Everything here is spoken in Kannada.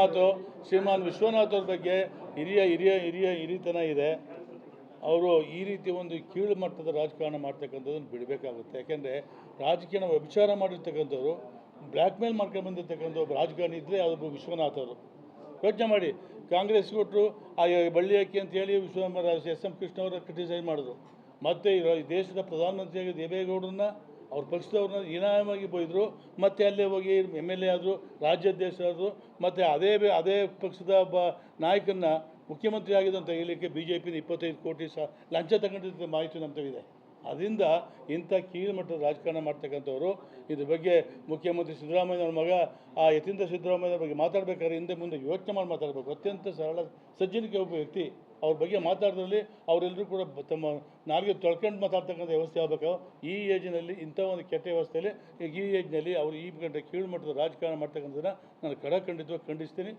ಮಾತು ಶ್ರೀಮಾನ್ ವಿಶ್ವನಾಥ್ ಅವ್ರ ಬಗ್ಗೆ ಹಿರಿತನ ಇದೆ. ಅವರು ಈ ರೀತಿ ಒಂದು ಕೀಳು ಮಟ್ಟದ ರಾಜಕಾರಣ ಮಾಡ್ತಕ್ಕಂಥದ್ದನ್ನು ಬಿಡಬೇಕಾಗುತ್ತೆ. ಯಾಕೆಂದರೆ ರಾಜಕೀಯ ವ್ಯಭಿಚಾರ ಮಾಡಿರ್ತಕ್ಕಂಥವ್ರು, ಬ್ಲ್ಯಾಕ್ ಮೇಲ್ ಮಾಡ್ಕೊಂಡು ಬಂದಿರ್ತಕ್ಕಂಥ ಒಬ್ಬ ರಾಜಕಾರಣಿ ಇದ್ದರೆ ಅದು ವಿಶ್ವನಾಥ್ ಅವರು. ಯೋಚನೆ ಮಾಡಿ, ಕಾಂಗ್ರೆಸ್ ಕೊಟ್ಟರು ಆ ಬಳ್ಳಿ ಅಕ್ಕಿ ಅಂತೇಳಿ ಎಸ್ ಎಂ ಕೃಷ್ಣ ಅವರ ಕ್ರಿಟಿಸೈಸ್ ಮಾಡಿದ್ರು. ಮತ್ತು ಈ ದೇಶದ ಪ್ರಧಾನಮಂತ್ರಿಯಾಗಿ ದೇವೇಗೌಡರನ್ನ ಅವ್ರ ಪಕ್ಷದವ್ರನ್ನ ಹೀನಾಯವಾಗಿ ಬೈದರು. ಮತ್ತು ಅಲ್ಲೇ ಹೋಗಿ MLA ಆದರು, ರಾಜ್ಯಾಧ್ಯಕ್ಷರಾದರು. ಮತ್ತು ಅದೇ ಪಕ್ಷದ ಒಬ್ಬ ನಾಯಕನ ಮುಖ್ಯಮಂತ್ರಿ ಆಗಿದ್ದಂತ ಹೇಳಲಿಕ್ಕೆ BJP 25 ಕೋಟಿ ಲಂಚ ತಗೊಂಡಿದ್ದ ಮಾಹಿತಿ ನಮ್ಮದಿದೆ. ಅದರಿಂದ ಇಂಥ ಕೀಳು ಮಟ್ಟದ ರಾಜಕಾರಣ ಮಾಡ್ತಕ್ಕಂಥವ್ರು. ಇದ್ರ ಬಗ್ಗೆ ಮುಖ್ಯಮಂತ್ರಿ ಸಿದ್ದರಾಮಯ್ಯವ್ರ ಮಗ ಯತೀಂದ್ರ ಸಿದ್ದರಾಮಯ್ಯ ಬಗ್ಗೆ ಮಾತಾಡಬೇಕಾದ್ರೆ ಹಿಂದೆ ಮುಂದೆ ಯೋಚನೆ ಮಾಡಿ ಮಾತಾಡಬೇಕು. ಅತ್ಯಂತ ಸರಳ ಸಜ್ಜನಿಕೆ ಒಬ್ಬ ವ್ಯಕ್ತಿ. ಅವ್ರ ಬಗ್ಗೆ ಮಾತಾಡೋದ್ರಲ್ಲಿ ಅವರೆಲ್ಲರೂ ಕೂಡ ತಮ್ಮ ನಾಲ್ಗೆ ತೊಳ್ಕೊಂಡು ಮಾತಾಡ್ತಕ್ಕಂಥ ವ್ಯವಸ್ಥೆ ಆಗಬೇಕು. ಈ ಏಜ್ನಲ್ಲಿ ಇಂಥ ಒಂದು ಕೆಟ್ಟ ವ್ಯವಸ್ಥೆಯಲ್ಲಿ ಈ ಏಜ್ನಲ್ಲಿ ಅವರು ಈ ಕೀಳು ಮಟ್ಟದ ರಾಜಕಾರಣ ಮಾಡ್ತಕ್ಕಂಥದ್ದನ್ನು ನಾನು ಖಂಡಿತವಾಗಿ ಖಂಡಿಸ್ತೀನಿ.